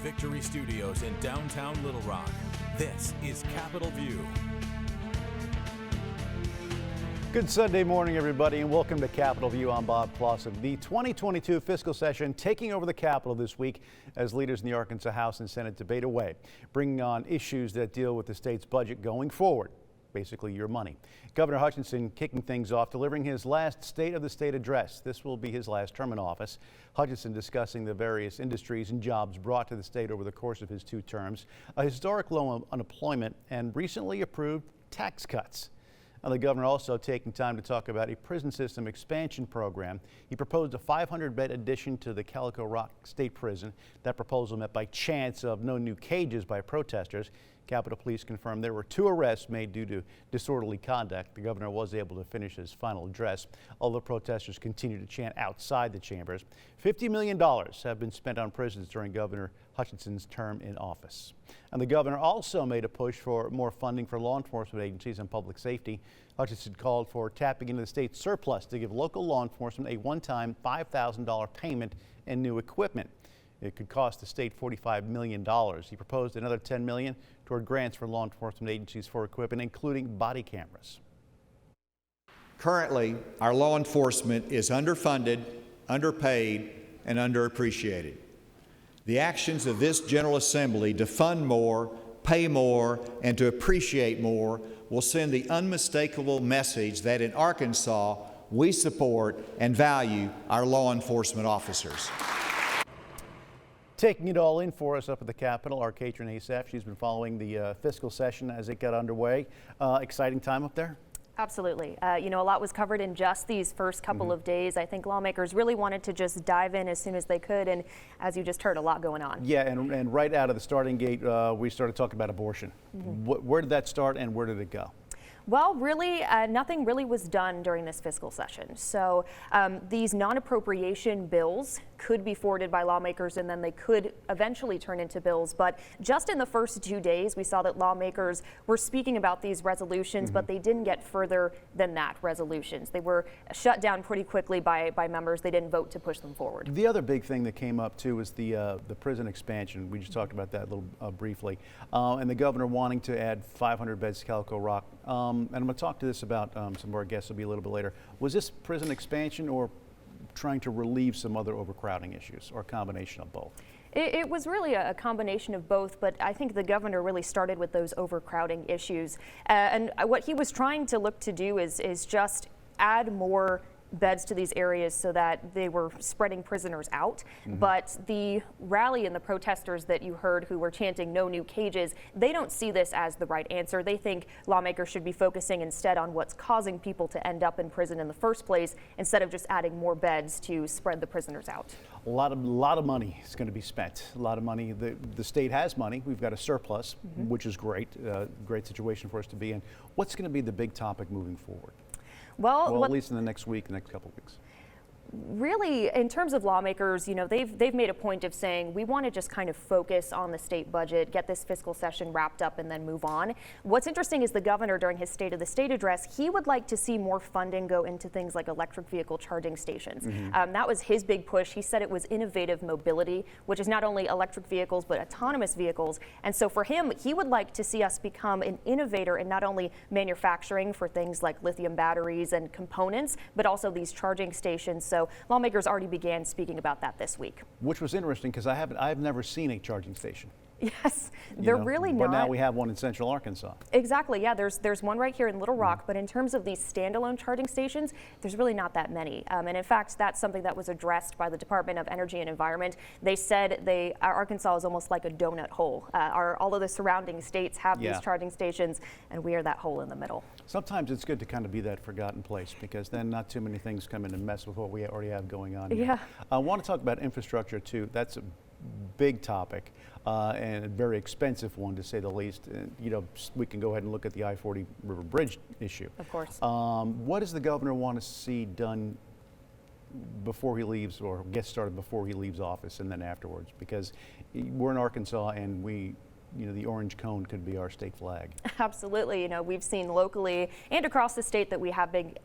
Victory Studios in downtown Little Rock, this is Capitol View. Good Sunday morning, everybody, and welcome to Capitol View. I'm Bob Clausen. The 2022 fiscal session taking over the Capitol this week as leaders in the Arkansas House and Senate debate away, bringing on issues that deal with the state's budget going forward. Basically your money. Governor Hutchinson kicking things off, delivering his last State of the State address. This will be his last term in office. Hutchinson discussing the various industries and jobs brought to the state over the course of his 2 terms, a historic low unemployment, and recently approved tax cuts. Now, the governor also taking time to talk about a prison system expansion program. He proposed a 500-bed addition to the Calico Rock State Prison. That proposal met by chance of no new cages by protesters. Capitol Police confirmed there were 2 arrests made due to disorderly conduct. The governor was able to finish his final address, although protesters continue to chant outside the chambers. $50 million have been spent on prisons during Governor Hutchinson's term in office. And the governor also made a push for more funding for law enforcement agencies and public safety. Hutchinson called for tapping into the state's surplus to give local law enforcement a one-time $5,000 payment and new equipment. It could cost the state $45 million. He proposed another $10 million toward grants for law enforcement agencies for equipment, including body cameras. Currently, our law enforcement is underfunded, underpaid, and underappreciated. The actions of this General Assembly to fund more, pay more, and to appreciate more will send the unmistakable message that in Arkansas, we support and value our law enforcement officers. Taking it all in for us up at the Capitol, our Katrin Asaf. She's been following the fiscal session as it got underway. Exciting time up there? Absolutely. A lot was covered in just these first couple of days. I think lawmakers really wanted to just dive in as soon as they could, and as you just heard, a lot going on. Yeah, and right out of the starting gate, we started talking about abortion. Where did that start and where did it go? Well, really, nothing really was done during this fiscal session. So these non-appropriation bills could be forwarded by lawmakers and then they could eventually turn into bills. But just in the first 2 days, we saw that lawmakers were speaking about these resolutions, but they didn't get further than that resolutions. They were shut down pretty quickly by members. They didn't vote to push them forward. The other big thing that came up too was the prison expansion. We just talked about that a little briefly. And the governor wanting to add 500 beds to Calico Rock. And I'm going to talk to this about some of our guests will be a little bit later. Was this prison expansion or trying to relieve some other overcrowding issues, or a combination of both? It was really a combination of both, but I think the governor really started with those overcrowding issues. And what he was trying to look to do is just add more beds to these areas so that they were spreading prisoners out. But the rally and the protesters that you heard who were chanting no new cages, they don't see this as the right answer. They think lawmakers should be focusing instead on what's causing people to end up in prison in the first place, instead of just adding more beds to spread the prisoners out. A lot of money is going to be spent. A lot of money. The state has money. We've got a surplus, which is great. Great situation for us to be in. What's going to be the big topic moving forward? Well, at least in the next week, the next couple of weeks. Really, in terms of lawmakers, they've made a point of saying we want to just kind of focus on the state budget, get this fiscal session wrapped up, and then move on. What's interesting is the governor, during his State of the State address, he would like to see more funding go into things like electric vehicle charging stations. That was his big push. He said it was innovative mobility, which is not only electric vehicles but autonomous vehicles. And so for him, he would like to see us become an innovator in not only manufacturing for things like lithium batteries and components, but also these charging stations. So lawmakers already began speaking about that this week. Which was interesting because I've never seen a charging station. Yes, they're really not. But now we have one in central Arkansas. Exactly, yeah, there's one right here in Little Rock, but in terms of these standalone charging stations, there's really not that many. And in fact, that's something that was addressed by the Department of Energy and Environment. They said Arkansas is almost like a donut hole. All of the surrounding states have these charging stations, and we are that hole in the middle. Sometimes it's good to kind of be that forgotten place, because then not too many things come in and mess with what we already have going on. Yeah. I want to talk about infrastructure too. That's a big topic and a very expensive one, to say the least. We can go ahead and look at the I-40 River Bridge issue. Of course. What does the governor want to see done before he leaves, or get started before he leaves office and then afterwards? Because we're in Arkansas and we the orange cone could be our state flag. Absolutely. We've seen locally and across the state that we have been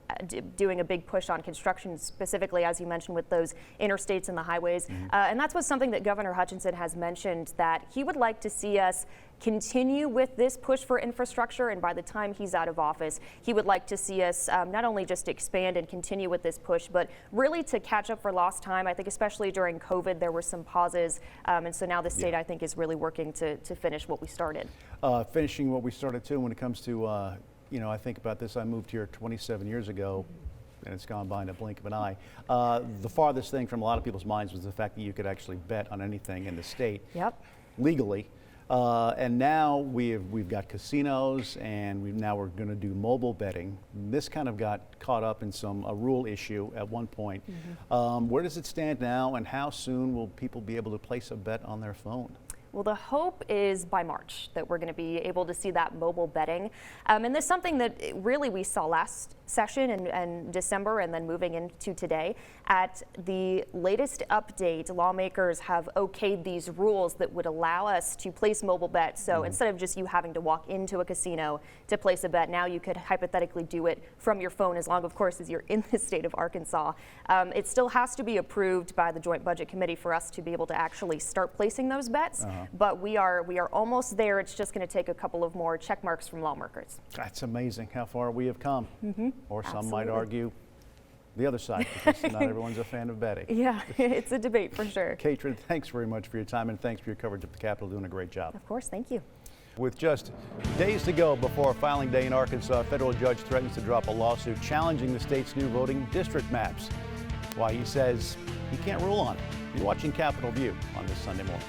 doing a big push on construction, specifically, as you mentioned, with those interstates and the highways. And that's what's something that Governor Hutchinson has mentioned, that he would like to see us continue with this push for infrastructure, and by the time he's out of office, he would like to see us not only just expand and continue with this push, but really to catch up for lost time. I think especially during COVID, there were some pauses, and so now the state, I think, is really working to finish what we started. Finishing what we started too. When it comes to, I think about this, I moved here 27 years ago, and it's gone by in a blink of an eye. The farthest thing from a lot of people's minds was the fact that you could actually bet on anything in the state legally. And now we've got casinos, and we're going to do mobile betting. This kind of got caught up in a rule issue at one point. Where does it stand now, and how soon will people be able to place a bet on their phone? Well, the hope is by March that we're going to be able to see that mobile betting. And there's something that really we saw last session and December, and then moving into today. At the latest update, lawmakers have okayed these rules that would allow us to place mobile bets. So instead of just you having to walk into a casino to place a bet, now you could hypothetically do it from your phone, as long, of course, as you're in the state of Arkansas. It still has to be approved by the Joint Budget Committee for us to be able to actually start placing those bets. But we are almost there. It's just going to take a couple of more check marks from lawmakers. That's amazing how far we have come. Or some might argue the other side, because not everyone's a fan of betting. Yeah, it's a debate for sure. Katrin, thanks very much for your time, and thanks for your coverage of the Capitol. Doing a great job. Of course, thank you. With just days to go before filing day in Arkansas, a federal judge threatens to drop a lawsuit challenging the state's new voting district maps. Why, he says he can't rule on it. You're watching Capitol View on this Sunday morning.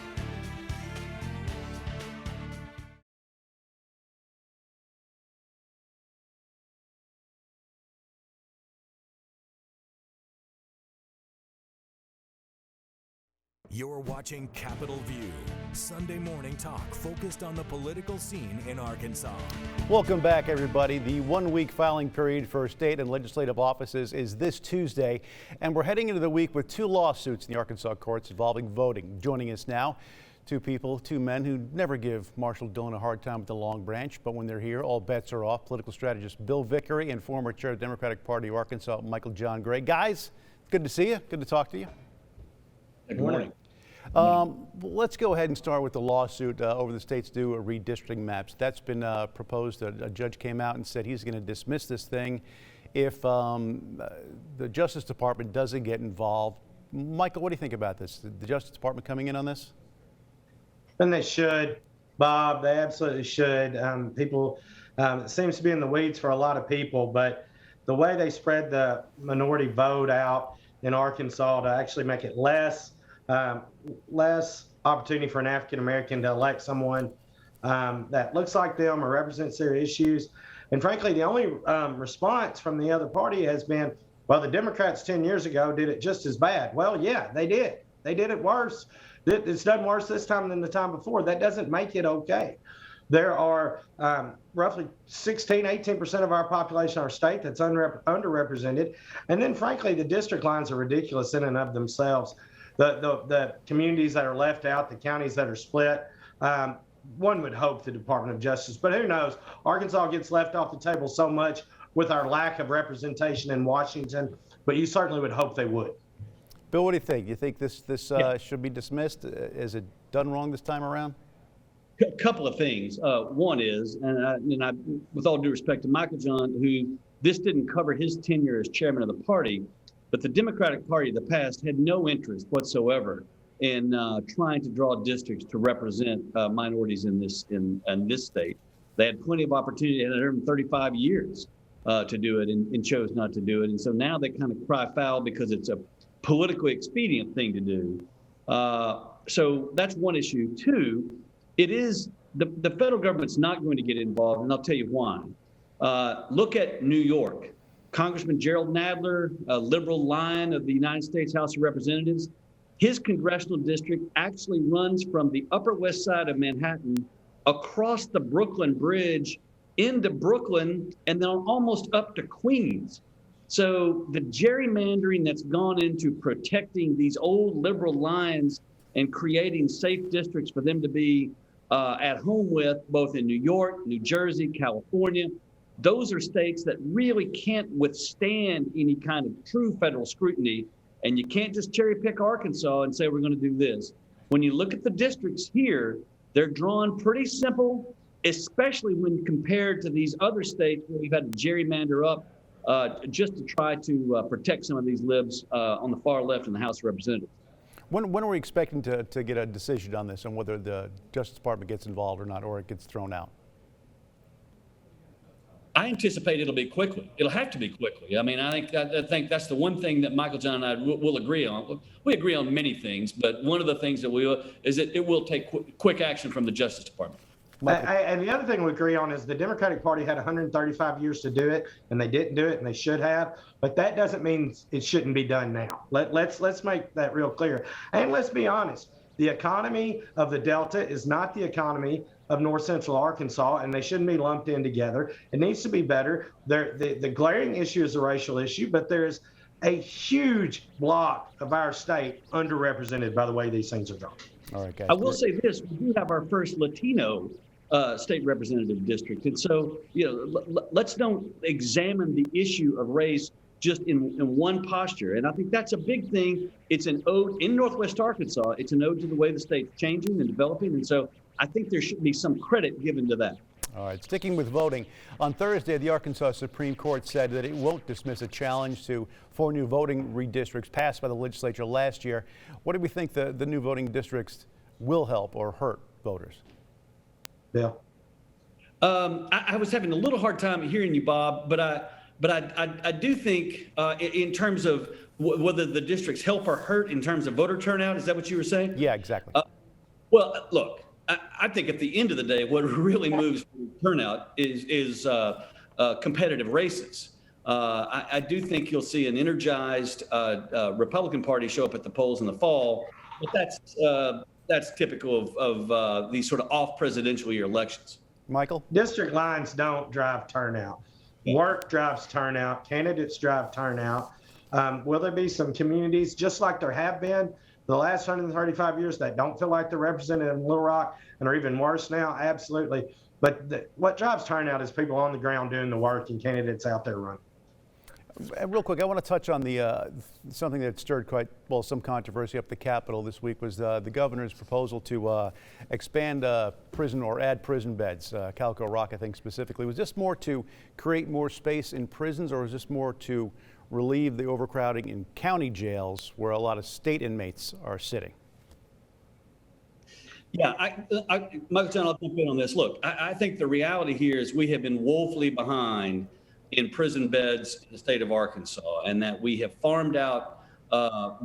You're watching Capitol View, Sunday morning talk focused on the political scene in Arkansas. Welcome back, everybody. The one-week filing period for state and legislative offices is this Tuesday, and we're heading into the week with two lawsuits in the Arkansas courts involving voting. Joining us now, two men who never give Marshall Dillon a hard time at the Long Branch, but when they're here, all bets are off. Political strategist Bill Vickery and former chair of the Democratic Party of Arkansas, Michael John Gray. Guys, good to see you. Good to talk to you. Good morning. Let's go ahead and start with the lawsuit over the state's new redistricting maps. That's been proposed. A judge came out and said he's going to dismiss this thing if the Justice Department doesn't get involved. Michael, what do you think about this? The Justice Department coming in on this? And they should, Bob. They absolutely should. It seems to be in the weeds for a lot of people, but the way they spread the minority vote out in Arkansas to actually make it less opportunity for an African American to elect someone that looks like them or represents their issues. And frankly, the only response from the other party has been, well, the Democrats 10 years ago did it just as bad. Well, yeah, they did. They did it worse. It's done worse this time than the time before. That doesn't make it okay. There are roughly 18% of our population in our state that's underrepresented. And then, frankly, the district lines are ridiculous in and of themselves. The communities that are left out, the counties that are split, one would hope the Department of Justice, but who knows? Arkansas gets left off the table so much with our lack of representation in Washington, but you certainly would hope they would. Bill, what do you think? You think this should be dismissed? Is it done wrong this time around? A couple of things. One is, and I, with all due respect to Michael John, who this didn't cover his tenure as chairman of the party, but the Democratic Party of the past had no interest whatsoever in trying to draw districts to represent minorities in this state. They had plenty of opportunity, and 135 years to do it, and chose not to do it. And so now they kind of cry foul because it's a politically expedient thing to do. So that's one issue. Two, it is the federal government's not going to get involved, and I'll tell you why. Look at New York. Congressman Gerald Nadler, a liberal line of the United States House of Representatives, his congressional district actually runs from the Upper West Side of Manhattan across the Brooklyn Bridge into Brooklyn and then almost up to Queens. So the gerrymandering that's gone into protecting these old liberal lines and creating safe districts for them to be at home with, both in New York, New Jersey, California. Those are states that really can't withstand any kind of true federal scrutiny. And you can't just cherry pick Arkansas and say, we're going to do this. When you look at the districts here, they're drawn pretty simple, especially when compared to these other states where we've had to gerrymander up just to try to protect some of these libs on the far left in the House of Representatives. When are we expecting to get a decision on this, on whether the Justice Department gets involved or not, or it gets thrown out? I anticipate it'll be quickly. It'll have to be quickly. I mean, I think that's the one thing that Michael John and I will agree on. We agree on many things, but one of the things that we will is that it will take quick action from the Justice Department. And the other thing we agree on is the Democratic Party had 135 years to do it, and they didn't do it, and they should have. But that doesn't mean it shouldn't be done now. Let's make that real clear. And let's be honest, the economy of the Delta is not the economy of North Central Arkansas, and they shouldn't be lumped in together. It needs to be better. The glaring issue is a racial issue, but there's a huge block of our state underrepresented by the way these things are going. All right, guys. I will say this: we do have our first Latino state representative district, and so let's don't examine the issue of race just in one posture. And I think that's a big thing. It's an ode in Northwest Arkansas. It's an ode to the way the state's changing and developing, and so I think there should be some credit given to that. All right, sticking with voting. On Thursday, the Arkansas Supreme Court said that it won't dismiss a challenge to 4 new voting redistricts passed by the legislature last year. What do we think the new voting districts will help or hurt voters? Bill? I was having a little hard time hearing you, Bob, but I do think in terms of whether the districts help or hurt in terms of voter turnout, is that what you were saying? Yeah, exactly. Well, look, I think at the end of the day, what really moves turnout is competitive races. I do think you'll see an energized Republican Party show up at the polls in the fall, but that's typical of these sort of off-presidential year elections. Michael? District lines don't drive turnout. Work drives turnout. Candidates drive turnout. Will there be some communities, just like there have been the last 135 years, that don't feel like they're represented in Little Rock and are even worse now? Absolutely. But what drives turnout is people on the ground doing the work and candidates out there running. Real quick, I want to touch on the something that stirred some controversy up the Capitol this week was the governor's proposal to expand prison or add prison beds. Calico Rock, I think specifically. Was this more to create more space in prisons, or was this more to relieve the overcrowding in county jails where a lot of state inmates are sitting? Yeah, Michael John, I'll jump in on this. Look, I think the reality here is we have been woefully behind in prison beds in the state of Arkansas, and that we have farmed out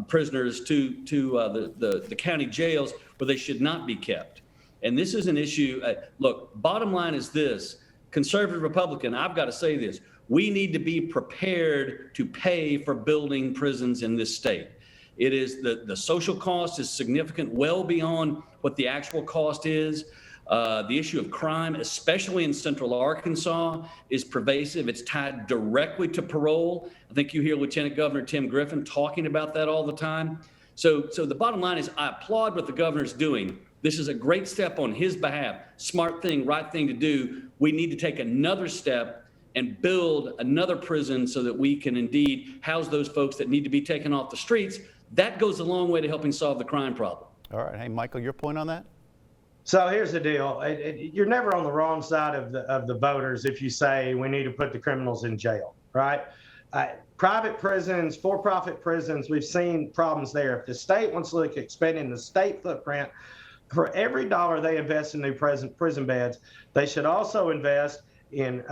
prisoners to the county jails where they should not be kept. And this is an issue. Look, bottom line is this: conservative Republican, I've got to say this. We need to be prepared to pay for building prisons in this state. It is the social cost is significant, well beyond what the actual cost is. The issue of crime, especially in central Arkansas, is pervasive. It's tied directly to parole. I think you hear Lieutenant Governor Tim Griffin talking about that all the time. So the bottom line is I applaud what the governor's doing. This is a great step on his behalf. Smart thing, right thing to do. We need to take another step and build another prison so that we can indeed house those folks that need to be taken off the streets. That goes a long way to helping solve the crime problem. All right. Hey, Michael, your point on that? So here's the deal. You're never on the wrong side of the voters if you say we need to put the criminals in jail, right? Private prisons, for-profit prisons, we've seen problems there. If the state wants to look at expanding the state footprint, for every dollar they invest in new prison beds, they should also invest in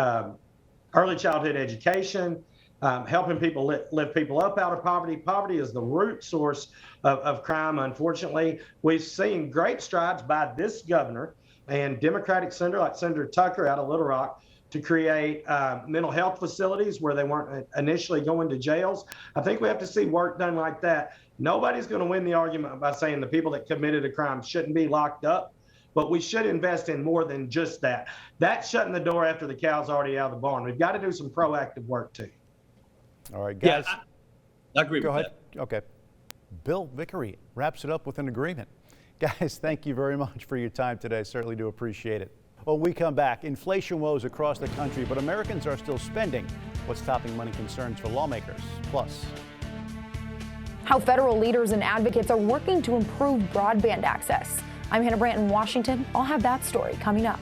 early childhood education, helping people lift people up out of poverty. Poverty is the root source of crime, unfortunately. We've seen great strides by this governor and Democratic senator like Senator Tucker out of Little Rock to create mental health facilities where they weren't initially going to jails. I think we have to see work done like that. Nobody's going to win the argument by saying the people that committed a crime shouldn't be locked up, but we should invest in more than just that. That's shutting the door after the cow's already out of the barn. We've got to do some proactive work too. All right, guys. Yeah, I agree with that. Go ahead. Okay. Bill Vickery, wraps it up with an agreement. Guys, thank you very much for your time today. Certainly do appreciate it. When we come back, inflation woes across the country, but Americans are still spending. What's topping money concerns for lawmakers? Plus, how federal leaders and advocates are working to improve broadband access. I'm Hannah Brandt in Washington. I'll have that story coming up.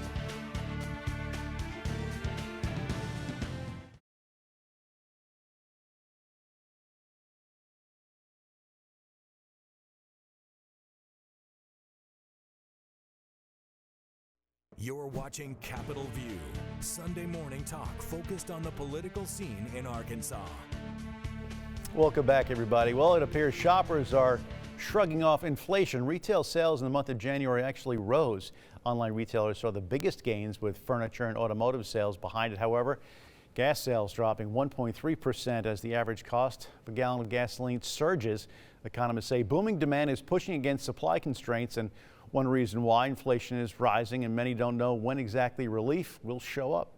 You're watching Capitol View, Sunday morning talk focused on the political scene in Arkansas. welcome back, everybody. Well, it appears shoppers are shrugging off inflation. Retail sales in the month of January actually rose. Online retailers saw the biggest gains with furniture and automotive sales behind it. However, gas sales dropping 1.3% as the average cost of a gallon of gasoline surges. Economists say booming demand is pushing against supply constraints, and one reason why inflation is rising, and many don't know when exactly relief will show up.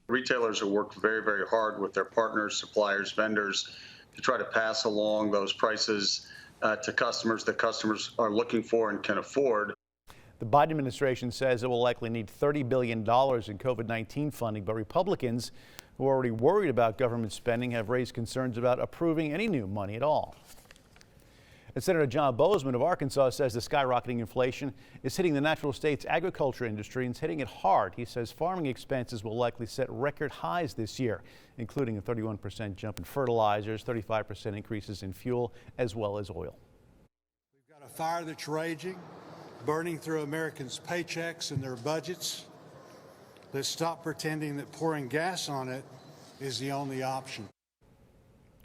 Retailers have worked very, very hard with their partners, suppliers, vendors to try to pass along those prices to customers that customers are looking for and can afford. The Biden administration says it will likely need $30 billion in COVID-19 funding, but Republicans who are already worried about government spending have raised concerns about approving any new money at all. And Senator John Boozman of Arkansas says the skyrocketing inflation is hitting the natural state's agriculture industry and it's hitting it hard. He says farming expenses will likely set record highs this year, including a 31% jump in fertilizers, 35% increases in fuel, as well as oil. We've got a fire that's raging, burning through Americans' paychecks and their budgets. Let's stop pretending that pouring gas on it is the only option.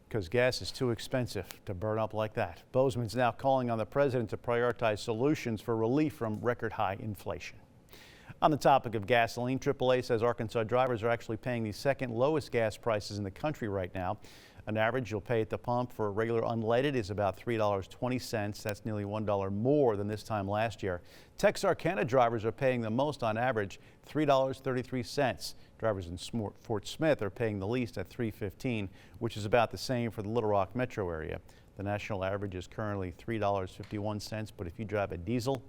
Because gas is too expensive to burn up like that. Boozman's now calling on the president to prioritize solutions for relief from record high inflation. On the topic of gasoline, AAA says Arkansas drivers are actually paying the second lowest gas prices in the country right now. An average you'll pay at the pump for regular unleaded is about $3.20. That's nearly $1 more than this time last year. Texarkana drivers are paying the most on average, $3.33. Drivers in Fort Smith are paying the least at $3.15, which is about the same for the Little Rock metro area. The national average is currently $3.51, but if you drive a diesel,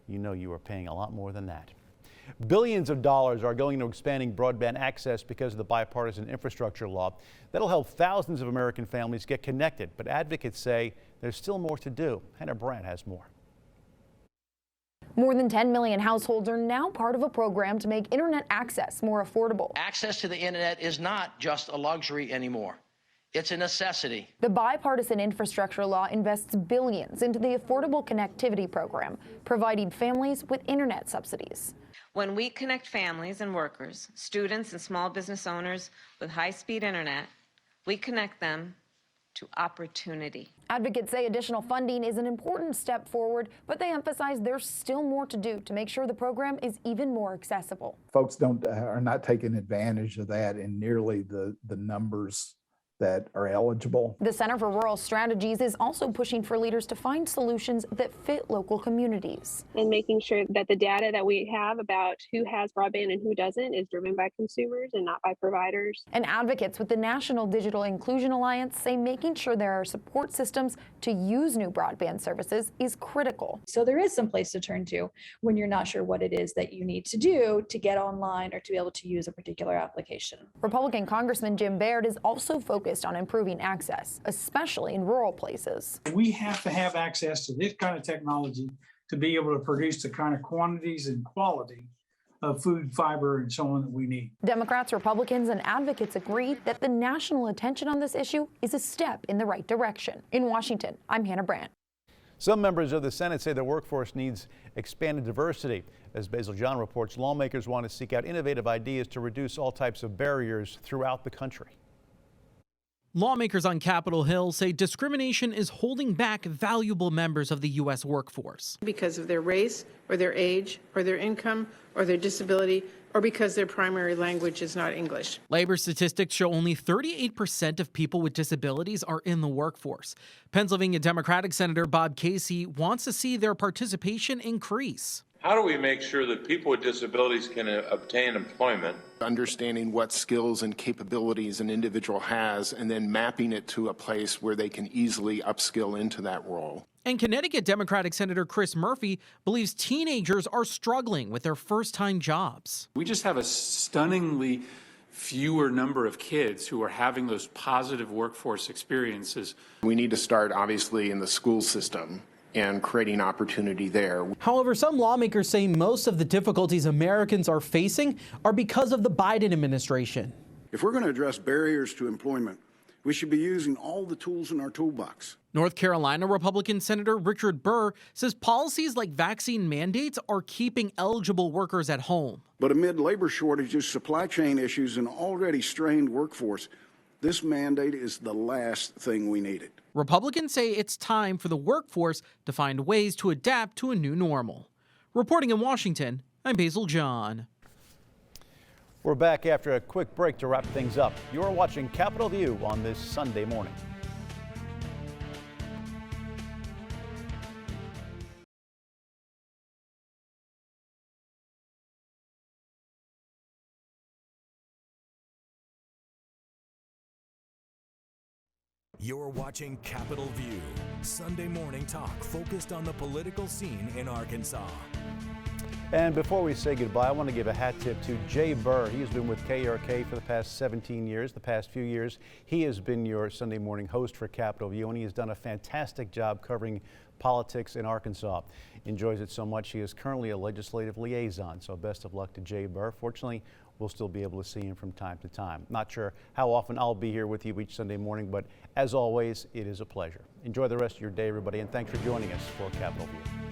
you know you are paying a lot more than that. Billions of dollars are going to expanding broadband access because of the bipartisan infrastructure law. That'll help thousands of American families get connected, but advocates say there's still more to do. Hannah Brandt has more. More than 10 million households are now part of a program to make internet access more affordable. Access to the internet is not just a luxury anymore. It's a necessity. The bipartisan infrastructure law invests billions into the Affordable Connectivity Program, providing families with internet subsidies. When we connect families and workers, students and small business owners with high-speed internet, we connect them to opportunity. Advocates say additional funding is an important step forward, but they emphasize there's still more to do to make sure the program is even more accessible. Folks are not taking advantage of that in nearly the numbers that are eligible. The Center for Rural Strategies is also pushing for leaders to find solutions that fit local communities. And making sure that the data that we have about who has broadband and who doesn't is driven by consumers and not by providers. And advocates with the National Digital Inclusion Alliance say making sure there are support systems to use new broadband services is critical. So there is some place to turn to when you're not sure what it is that you need to do to get online or to be able to use a particular application. Republican Congressman Jim Baird is also focused on improving access, especially in rural places. We have to have access to this kind of technology to be able to produce the kind of quantities and quality of food, fiber, and so on that we need. Democrats, Republicans, and advocates agree that the national attention on this issue is a step in the right direction. In Washington, I'm Hannah Brandt. Some members of the Senate say the workforce needs expanded diversity. As Basil John reports, lawmakers want to seek out innovative ideas to reduce all types of barriers throughout the country. Lawmakers on Capitol Hill say discrimination is holding back valuable members of the U.S. workforce. Because of their race, or their age, or their income, or their disability, or because their primary language is not English. Labor statistics show only 38% of people with disabilities are in the workforce. Pennsylvania Democratic Senator Bob Casey wants to see their participation increase. How do we make sure that people with disabilities can obtain employment? Understanding what skills and capabilities an individual has and then mapping it to a place where they can easily upskill into that role. And Connecticut Democratic Senator Chris Murphy believes teenagers are struggling with their first-time jobs. We just have a stunningly fewer number of kids who are having those positive workforce experiences. We need to start, obviously, in the school system and creating opportunity there. However, some lawmakers say most of the difficulties Americans are facing are because of the Biden administration. If we're going to address barriers to employment, we should be using all the tools in our toolbox. North Carolina Republican Senator Richard Burr says policies like vaccine mandates are keeping eligible workers at home. But amid labor shortages, supply chain issues, and already strained workforce, this mandate is the last thing we needed. Republicans say it's time for the workforce to find ways to adapt to a new normal. Reporting in Washington, I'm Basil John. We're back after a quick break to wrap things up. You're watching Capitol View on this Sunday morning. You're watching Capitol View, Sunday morning talk focused on the political scene in Arkansas. And before we say goodbye, I want to give a hat tip to Jay Burr. He has been with KARK for the past 17 years. The past few years, he has been your Sunday morning host for Capitol View, and he has done a fantastic job covering politics in Arkansas. Enjoys it so much, he is currently a legislative liaison. So best of luck to Jay Burr. Fortunately, we'll still be able to see him from time to time. Not sure how often I'll be here with you each Sunday morning, but as always, it is a pleasure. Enjoy the rest of your day, everybody, and thanks for joining us for Capitol View.